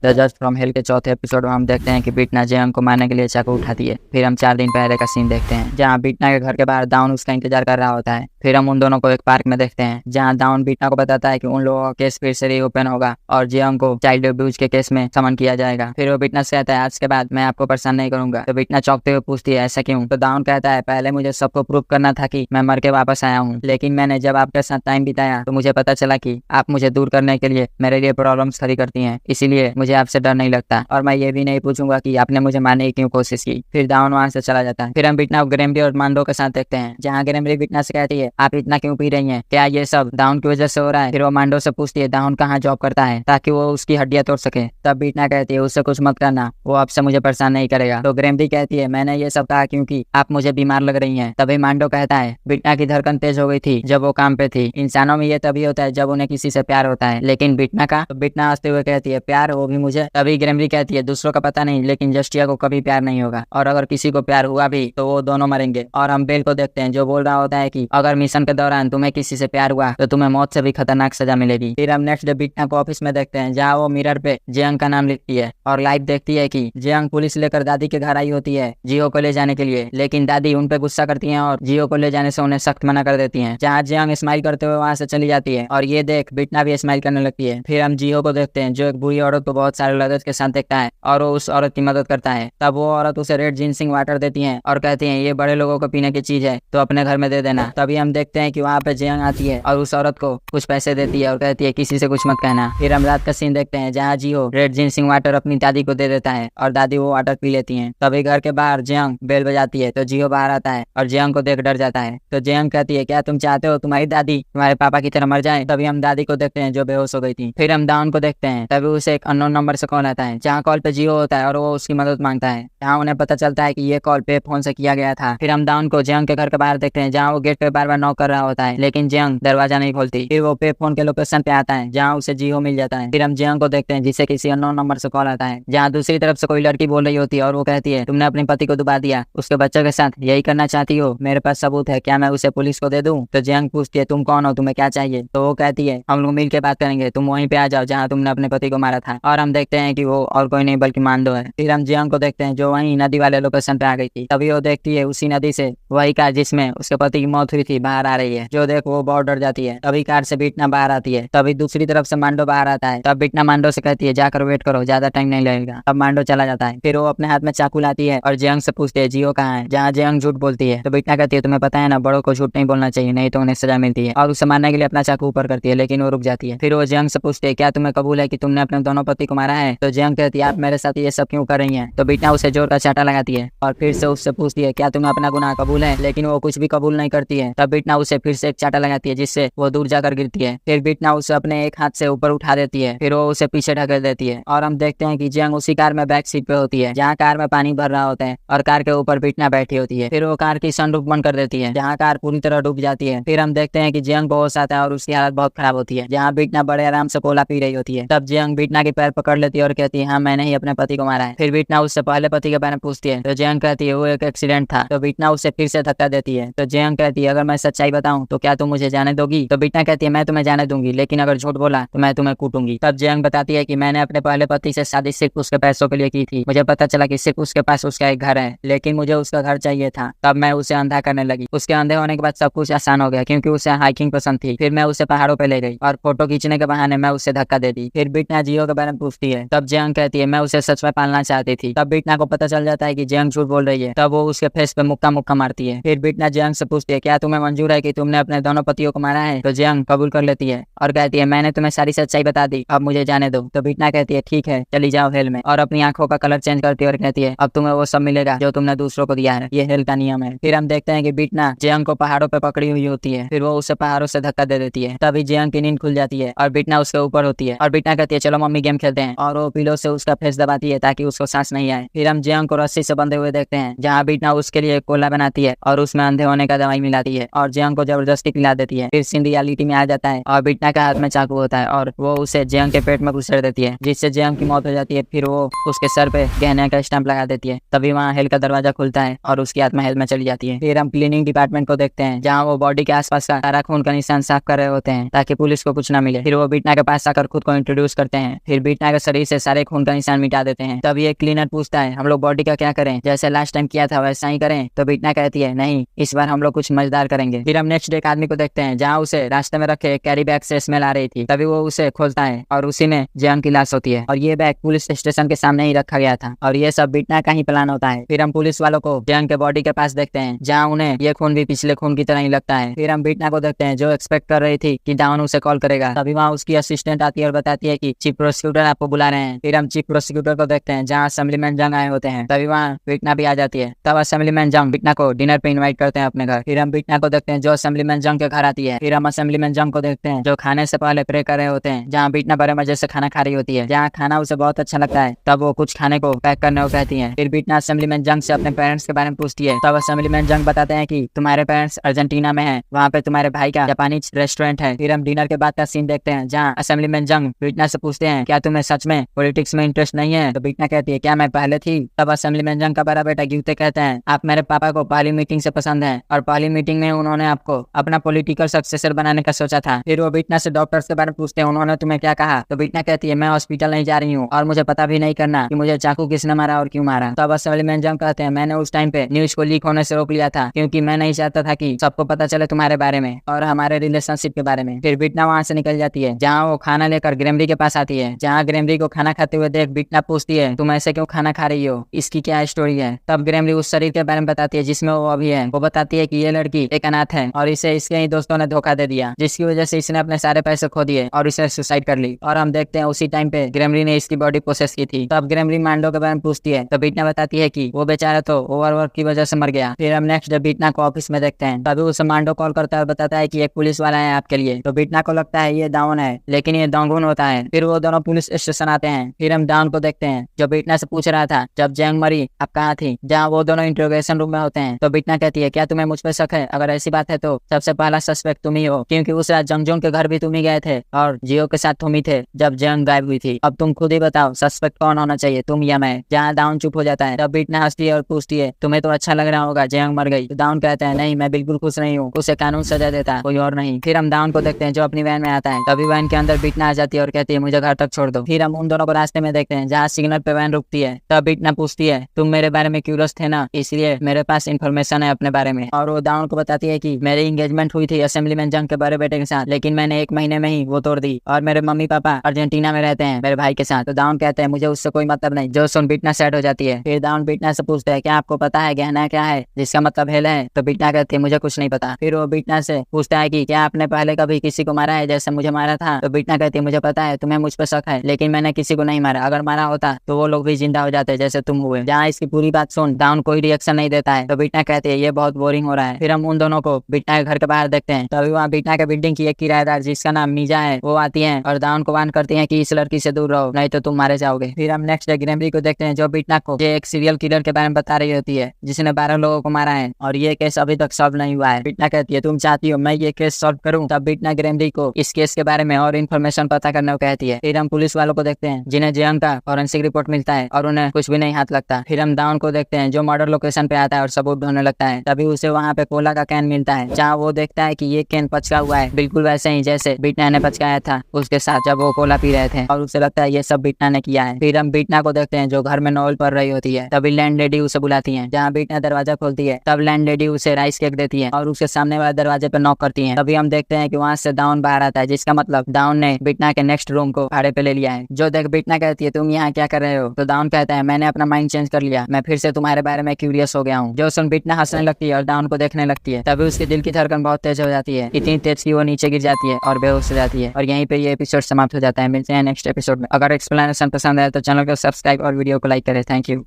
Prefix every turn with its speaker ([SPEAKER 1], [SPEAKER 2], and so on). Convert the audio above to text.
[SPEAKER 1] The just from hello के चौथे episode में हम देखते हैं कि बीटना जेयंग को मारने के लिए चाकू उठाती है। फिर हम 4 दिन पहले का सीन देखते हैं जहाँ बीटना के घर के बाहर दाउन उसका इंतजार कर रहा होता है। फिर हम उन दोनों को एक पार्क में देखते हैं जहाँ दाउन बीटना को बताता है कि उन लोगों का केस फिर से रीओपन होगा और जेयंग को चाइल्ड अब्यूज के केस में समन किया जाएगा। फिर वो बीटना से कहता है आज के बाद मैं आपको परेशान नहीं करूंगा। तो बीटना चौंकते हुए पूछती है ऐसा क्यों? तो दाउन कहता है पहले मुझे सबको प्रूव करना था कि मैं मर के वापस आया हूँ, लेकिन मैंने जब आपके साथ टाइम बिताया तो मुझे पता चला कि आप मुझे दूर करने के लिए मेरे लिए प्रॉब्लम्स खड़ी करती हैं, इसीलिए मुझे आपसे डर नहीं लगता और मैं ये भी नहीं पूछूंगा कि आपने मुझे मारने की क्यों कोशिश की। फिर दाउन वहां से चला जाता है। फिर हम बीटना ग्रेमली और मांडो के साथ देखते हैं जहाँ ग्रेमली बीटना से कहती है आप इतना क्यों पी रही हैं, क्या ये सब दाउन की वजह से हो रहा है? फिर वो मांडो से पूछती है दाउन कहाँ जॉब करता है ताकि वो उसकी हड्डियां तोड़ सके। तब बीटना कहती है उससे कुछ मत करना, वो आपसे मुझे परेशान नहीं करेगा। तो ग्रेमली कहती है मैंने ये सब कहा क्योंकि आप मुझे बीमार लग रही हैं। तभी मांडो कहता है बीटना की धड़कन तेज हो गई थी जब वो काम पे थी। इंसानों में ये तभी होता है जब उन्हें किसी से प्यार होता है, लेकिन बीटना का? तो बीटना हंसते हुए कहती है प्यार वो भी मुझे। तभी ग्रेमली कहती है दूसरों का पता नहीं, लेकिन जस्टिया को कभी प्यार नहीं होगा और अगर किसी को प्यार हुआ भी तो वो दोनों मरेंगे। और हम बेल को देखते हैं जो बोल रहा होता है कि अगर मिशन के दौरान तुम्हें किसी से प्यार हुआ तो तुम्हें मौत से भी खतरनाक सजा मिलेगी। फिर हम नेक्स्ट डे बीटना को ऑफिस में देखते हैं जहाँ वो मिरर पे जेयंग का नाम लिखती है और लाइव देखती है कि जेयंग पुलिस लेकर दादी के घर आई होती है जियो को ले जाने के लिए, लेकिन दादी उन पे गुस्सा करती है और जियो को ले जाने से उन्हें सख्त मना कर देती है। जहाँ जेयंग स्माइल करते हुए वहां से चली जाती है और ये देख बीटना भी स्माइल करने लगती है। फिर हम जियो को देखते हैं जो एक बुरी औरत को बहुत सारे लगेज के साथ देखता है और वो उस औरत की मदद करता है। तब वो औरत उसे रेड जिनसिंग वाटर देती है और कहती है ये बड़े लोगों को पीने की चीज है तो अपने घर में दे देना। तभी हम देखते हैं कि वहाँ पे जेयंग आती है और उस औरत को कुछ पैसे देती है और कहती है किसी से कुछ मत कहना। फिर हम रात का सीन देखते हैं जहाँ जियो रेड जिनसिंग वाटर अपनी दादी को दे देता है और दादी वो वाटर पी लेती है। तभी घर के बाहर जेयंग बेल बजाती है तो जियो बाहर आता है और जेयंग को देख डर जाता है। तो जेयंग कहती है क्या तुम चाहते हो तुम्हारी दादी तुम्हारे पापा की तरह मर जाए? तभी हम दादी को देखते हैं जो बेहोश हो गई थी। फिर हम दाउन को देखते हैं तभी उसे एक अननोन नंबर से कॉल आता है जहाँ कॉल पे जियो होता है और वो उसकी मदद मांगता है। जहाँ उन्हें पता चलता है कि ये कॉल पे फोन से किया गया था। फिर हम दाउन को जेयंग के घर के बाहर देखते हैं जहाँ वो गेट पे बार बार नॉक कर रहा होता है, लेकिन जेयंग दरवाजा नहीं खोलती। फिर वो पे फोन के लोकेशन पे आता है जहाँ उसे जियो मिल जाता है। फिर हम जेयंग को देखते हैं जिसे किसी अननोन नंबर से कॉल आता है जहाँ दूसरी तरफ से कोई लड़की बोल रही होती है और वो कहती है तुमने अपने पति को डुबा दिया, उसके बच्चों के साथ यही करना चाहती हो, मेरे पास सबूत है, क्या मैं उसे पुलिस को दे दूं? तो जेयंग पूछती है तुम कौन हो, तुम्हें क्या चाहिए? तो वो कहती है हम लोग मिल के बात करेंगे, तुम वहीं पे आ जाओ जहाँ तुमने अपने पति को मारा था। और हम देखते हैं कि वो और कोई नहीं बल्कि मांडो है। फिर हम जेयंग को देखते हैं जो वहीं नदी वाले लोकेशन पे आ गई थी। तभी वो देखती है उसी नदी से वही कार जिसमें उसके पति की मौत हुई थी बाहर आ रही है। जो देख वो बहुत डर जाती है। तभी कार से बीटना बाहर आती है। तभी दूसरी तरफ से मांडो बाहर आता है। तब बीटना मांडो से कहती है जाकर वेट करो, ज्यादा टाइम नहीं लगेगा। अब मांडो चला जाता है। फिर वो अपने हाथ में चाकू लाती है और जेयंग से पूछती है जियो कहाँ है? जहाँ जेयंग झूठ बोलती है। तो बीटना कहती है तुम्हें पता है ना बड़ों को झूठ नहीं बोलना चाहिए नहीं तो उन्हें सजा मिलती है, और उसे मारने के लिए अपना चाकू ऊपर करती है लेकिन वो रुक जाती है। फिर वो जेयंग से पूछती है क्या तुम्हें कबूल है कि तुमने अपने दोनों पति को मारा है? तो जेयंग कहती है आप मेरे साथ ये सब क्यों कर रही हैं? तो बीटना उसे जोर का चाटा लगाती है और फिर से उससे पूछती है क्या तुम्हें अपना गुनाह कबूल है? लेकिन वो कुछ भी कबूल नहीं करती है। तब बीटना उसे फिर से एक चाटा लगाती है जिससे वो दूर जाकर गिरती है। फिर बीटना उसे अपने एक हाथ से ऊपर उठा देती है। फिर वो उसे पीछे ढकेल देती है और हम देखते हैं कि जेयंग उसी कार में बैक सीट पे होती है जहाँ कार में पानी भर रहा होता है और कार के ऊपर बीटना बैठी होती है। फिर वो कार की सनरूफ बंद कर देती है जहाँ कार पूरी तरह डूब जाती है। फिर हम देखते हैं कि जेयंग बेहोश आता है और उसकी हालत बहुत खराब होती है जहाँ बीटना बड़े आराम से कोला पी रही होती है। तब जेयंग बीटना के पैर पकड़ लेती है और कहती है हाँ मैंने ही अपने पति को मारा है। फिर बीटना उससे पहले पति के बारे में पूछती है तो जेयंग कहती है वो एक एक्सीडेंट था। तो बीटना उसे फिर से धक्का देती है। तो जेयंग कहती है अगर मैं सच्चाई बताऊं तो क्या तुम मुझे जाने दोगी? तो बीटना कहती है मैं तुम्हें जाने दूंगी, लेकिन अगर झूठ बोला तो मैं तुम्हें कूटूंगी। तब जेयंग बताती है कि मैंने अपने पहले पति से शादी सिर्फ उसके पैसों के लिए की थी। मुझे पता चला कि सिर्फ उसके पास उसका एक घर है, लेकिन मुझे उसका घर चाहिए था। तब मैं उसे अंधा करने लगी। उसके अंधे होने के बाद सब कुछ आसान हो गया क्योंकि उसे हाइकिंग पसंद थी। फिर मैं उसे पहाड़ों पे ले गई और फोटो खींचने के बहाने मैं उसे धक्का दे दी। फिर बीटना जियो के बारे में पूछती है। तब जेयंग कहती है मैं उसे सच में पालना चाहती थी। तब बीटना को पता चल जाता है कि जेयंग झूठ बोल रही है। तब वो उसके फेस पे मुक्का मुक्का मारती है। फिर बीटना जेयंग से पूछती है क्या तुम्हें मंजूर है कि तुमने अपने दोनों पतियों को मारा है? तो जेयंग कबूल कर लेती है और कहती है मैंने तुम्हें सारी सच्चाई बता दी, अब मुझे जाने दो। तो बीटना कहती है ठीक है चली जाओ हेल में, और अपनी आंखों का कलर चेंज करती है और कहती है अब तुम्हें वो सब मिलेगा जो तुमने दूसरों को दिया है, ये हेल का नियम है। फिर हम देखते हैं कि बीटना जेयंग को पहाड़ों पे पकड़ी हुई होती है। फिर वो उसे पहाड़ों से धक्का दे देती है। तभी जेयंग की नींद खुल जाती है और बीटना उसके ऊपर होती है और बीटना कहती है चलो मम्मी गेम खेलते हैं, और वो पिलो से उसका फेस दबाती है ताकि उसको सांस नहीं आए। फिर हम जेयंग को रस्सी से बंधे हुए देखते हैं जहाँ बीटना उसके लिए कोला बनाती है और उसमें अंधे होने का दवाई मिलाती है और जेयंग को जबरदस्ती पिला देती है। फिर सीन रियलिटी में आ जाता है और बीटना का हाथ में चाकू होता है और वो उसे जेयंग के पेट में घुसेड़ देती है जिससे जेयंग की मौत हो जाती है। फिर वो उसके सर पे गहने का स्टैंप लगा देती है। तभी वहाँ हेल का दरवाजा खुलता है और उसकी आत्मा हेल में चली जाती है। फिर हम क्लीनिंग डिपार्टमेंट को देखते हैं जहाँ वो बॉडी के आसपास का सारा खून का निशान साफ कर रहे होते हैं ताकि पुलिस को कुछ ना मिले। फिर वो बीटना के पास आकर खुद को इंट्रोड्यूस करते हैं। फिर बीटना के शरीर से सारे खून का निशान मिटा देते हैं। तब ये क्लीनर पूछता है हम लोग बॉडी का क्या करें, जैसे लास्ट टाइम किया था वैसा ही करें। तो बीटना कहती है नहीं, इस बार हम लोग कुछ मजेदार करेंगे। फिर हम नेक्स्ट एक आदमी को देखते हैं जहाँ उसे रास्ते में रखे कैरी बैग से स्मेल आ रही थी। तभी वो उसे खोलता है और उसी में जयंग की लाश होती है और ये बैग पुलिस स्टेशन के सामने ही रखा गया था और ये सब बीटना का ही प्लान होता है। फिर हम पुलिस वालों को जयंग के बॉडी के पास देखते हैं जहाँ उन्हें ये खून भी पिछले खून की तरह ही लगता है। फिर हम बीटना को देखते हैं जो एक्सपेक्ट कर रही थी कि डाउन उसे कॉल करेगा। तभी वहाँ उसकी असिस्टेंट आती है और बताती है कि चीफ प्रोसिक्यूटर आपको बुला रहे हैं। फिर हम चीफ प्रोसिक्यूटर को देखते हैं जहाँ असेंबलीमैन जंग आए होते हैं। तभी वहाँ बीटना भी आ जाती है। तब असेंबलीमैन जंग बीटना को डिनर पे इनवाइट करते हैं अपने घर। फिर हम बीटना को देखते हैं जो असेंबलीमैन जंग के घर आती है। फिर हम असेंबलीमैन जंग को देखते हैं जो खाने से पहले प्रे कर रहे होते हैं जहाँ बीटना बड़े मजे से खाना खा रही होती है। जहाँ खाना उसे बहुत अच्छा लगता है तब वो कुछ खाने को पैक करने को कहती है। फिर बीटना असेंबलीमैन जंग से अपने पेरेंट्स के बारे में पूछती है। तब असेंबलीमैन जंग बताते हैं कि तुम्हारे पेरेंट्स अर्जेंटीना में है, वहाँ पे तुम्हारे भाई का जापानीज रेस्टोरेंट है। फिर हम डिनर के बाद का सीन देखते हैं जहाँ असेंबलीमैन जंग बीटना से पूछते हैं क्या तुम्हें सच में पॉलिटिक्स में इंटरेस्ट नहीं है। तो बीटना कहती है क्या मैं पहले थी। तब असेंबलीमैन जंग का बड़ा बेटा गिवते कहते हैं आप मेरे पापा को पहली मीटिंग से पसंद है और पहली मीटिंग में उन्होंने आपको अपना पॉलिटिकल सक्सेसर बनाने का सोचा था। फिर वो बीटना से डॉक्टर्स के बारे में पूछते हैं उन्होंने तुम्हें क्या कहा। तो बीटना कहती है मैं हॉस्पिटल नहीं जा रही हूँ और मुझे पता भी नहीं करना कि मुझे चाकू किसने मारा और क्यों मारा। तब असेंबलीमैन जंग कहते हैं मैंने उस टाइम पे न्यूज को लीक होने से रोक लिया था क्योंकि मैं नहीं चाहता था कि सबको पता चले तुम्हारे बारे में और हमारे रिलेशनशिप के बारे में। फिर बीटना वहाँ से निकल जाती है जहाँ वो खाना लेकर ग्रेमरी के पास आती है। जहाँ ग्रेमरी को खाना खाते हुए देख बीटना पूछती है तुम ऐसे क्यों खाना खा रही हो, इसकी क्या स्टोरी है। तब ग्रेमरी उस शरीर के बारे में बताती है जिसमें वो अभी है। वो बताती है कि ये लड़की एक अनाथ है और इसे इसके ही दोस्तों ने धोखा दे दिया जिसकी वजह से इसने अपने सारे पैसे खो दिए और इसे सुसाइड कर ली। और हम देखते हैं उसी टाइम पे ग्रेमरी ने इसकी बॉडी प्रोसेस की थी। तब ग्रेमरी मांडो के बारे में पूछती है तो बीटना बताती है कि वो बेचारा तो ओवरवर्क की वजह से मर गया। फिर हम नेक्स्ट डे बीटना को ऑफिस में देखते हैं। तभी उसे मांडो कॉल करता है और बताता है कि एक पुलिस वाला है आपके लिए। तो बीटना को लगता है ये डाउन है लेकिन ये दोंगुन होता है। फिर वो दोनों पुलिस स्टेशन आते हैं। फिर हम डाउन को देखते हैं जो बीटना से पूछ रहा था जब जंग मरी आप कहाँ थी, जहाँ वो दोनों इंट्रोगेशन रूम में होते हैं। तो बीटना कहती है क्या तुम्हें मुझ पर शक है, अगर ऐसी बात है तो सबसे पहला सस्पेक्ट तुम ही हो क्योंकि उस रात जंगजोन के घर भी तुम ही गए थे और जियो के साथ तुम ही थे जब जंग गायब हुई थी। अब तुम खुद ही बताओ सस्पेक्ट कौन होना चाहिए, तुम या मैं। जहाँ डाउन चुप हो जाता है तब बीटना हंसती है और पूछती है तुम्हें तो अच्छा लग रहा होगा जंग मर गई। तो डाउन कहता है नहीं मैं बिल्कुल खुश नहीं हूँ, उसे कानून सजा देता कोई और नहीं। फिर हम डाउन को देखते हैं जो अपनी वैन में आता है। तभी वैन के अंदर बीटना आ जाती है और कहती है मुझे घर तक छोड़ दो। फिर हम उन दोनों को रास्ते में देखते हैं जहाँ सिग्नल पे वैन रुकती है। तब बीटना पूछती है तुम मेरे बारे में क्यूरियस थे ना, इसलिए मेरे पास इन्फॉर्मेशन है अपने बारे में। और वो डाउन को बताती है कि मेरी एंगेजमेंट हुई थी असेंबलीमैन जंग के बड़े बेटे के साथ लेकिन मैंने 1 महीने में ही वो तोड़ दी और मेरे मम्मी पापा अर्जेंटीना में रहते हैं मेरे भाई के साथ। तो डाउन कहते हैं मुझे उससे कोई मतलब नहीं। जो सुन बीटना सेट हो जाती है। फिर डाउन बीटना से पूछता है क्या आपको पता है गहना क्या है जिसका मतलब हेल है। तो बीटना कहती है मुझे कुछ नहीं पता। फिर वो बीटना से पूछता है कि क्या आपने पहले कभी किसी को मारा है जैसे मुझे मारा था। तो बीटना कहती है मुझे पता है तुम्हें मुझ पर शक है लेकिन मैंने किसी को नहीं मारा, अगर मारा होता तो वो लोग भी जिंदा हो जाते जैसे तुम हुए। जहाँ इसकी पूरी बात सुन डाउन कोई रिएक्शन नहीं देता है। तो बीटना कहती है ये बहुत बोरिंग हो रहा है। फिर हम उन दोनों को बीटना के घर के बाहर देखते हैं। तभी वहाँ बीटना के बिल्डिंग की एक किराएदार जिसका नाम मीजा है वो आती है और डाउन को वार्न करती है कि इस लड़की से दूर रहो नहीं तो तुम मारे जाओगे। फिर हम नेक्स्ट डे ग्रेमरी को देखते हैं जो बीटना को ये एक सीरियल किलर के बारे में बता रही होती है जिसने 12 लोगों को मारा है और ये केस अभी तक सॉल्व नहीं हुआ है। बीटना कहती है तुम चाहती हो मैं ये केस सॉल्व करूँ। तब बीटना ग्रेमरी को इस केस के बारे में और इन्फॉर्मेशन पता करने को कहती है। फिर हम पुलिस वालों को देखते हैं जिन्हें जयंग का फॉरेंसिक रिपोर्ट मिलता है और उन्हें कुछ भी नहीं हाथ लगता। फिर हम डाउन को देखते हैं जो मर्डर लोकेशन पे आता है और सबूत ढूंढने लगता है। तभी उसे वहाँ पे कोला का कैन मिलता है जहाँ वो देखता है कि ये कैन पचका हुआ है बिल्कुल वैसे ही जैसे बीटना ने पचकाया था उसके साथ जब वो कोला पी रहे थे और उसे लगता है ये सब बीटना ने किया है। फिर हम बीटना को देखते हैं जो घर में नॉवल पढ़ रही होती है। तभी लैंड लेडी उसे बुलाती है। जहाँ बीटना दरवाजा खोलती है तब लैंड लेडी उसे राइस केक देती है और उसके सामने वाले दरवाजे पे नॉक करती है। तभी हम देखते हैं कि वहाँ से डाउन बाहर आता है जिसका मतलब डाउन ने बीटना के नेक्स्ट रूम को भाड़े पे ले लिया है। जो देख बीटना कहती है तुम यहाँ क्या कर रहे हो। तो डाउन कहता है मैंने अपना माइंड चेंज कर लिया, मैं फिर से तुम्हारे बारे में क्यूरियस हो गया हूँ। जो सुन बीटना हंसने लगती है और डाउन को देखने लगती है। तभी उसके दिल की धड़कन बहुत तेज हो जाती है, इतनी तेज की वो नीचे गिर जाती है और बेहोश हो जाती है। और यहीं पे ये एपिसोड समाप्त हो जाता है। मिलते हैं नेक्स्ट एपिसोड में। अगर एक्सप्लेनेशन पसंद आए तो चैनल को सब्सक्राइब और वीडियो को लाइक करें। Thank you.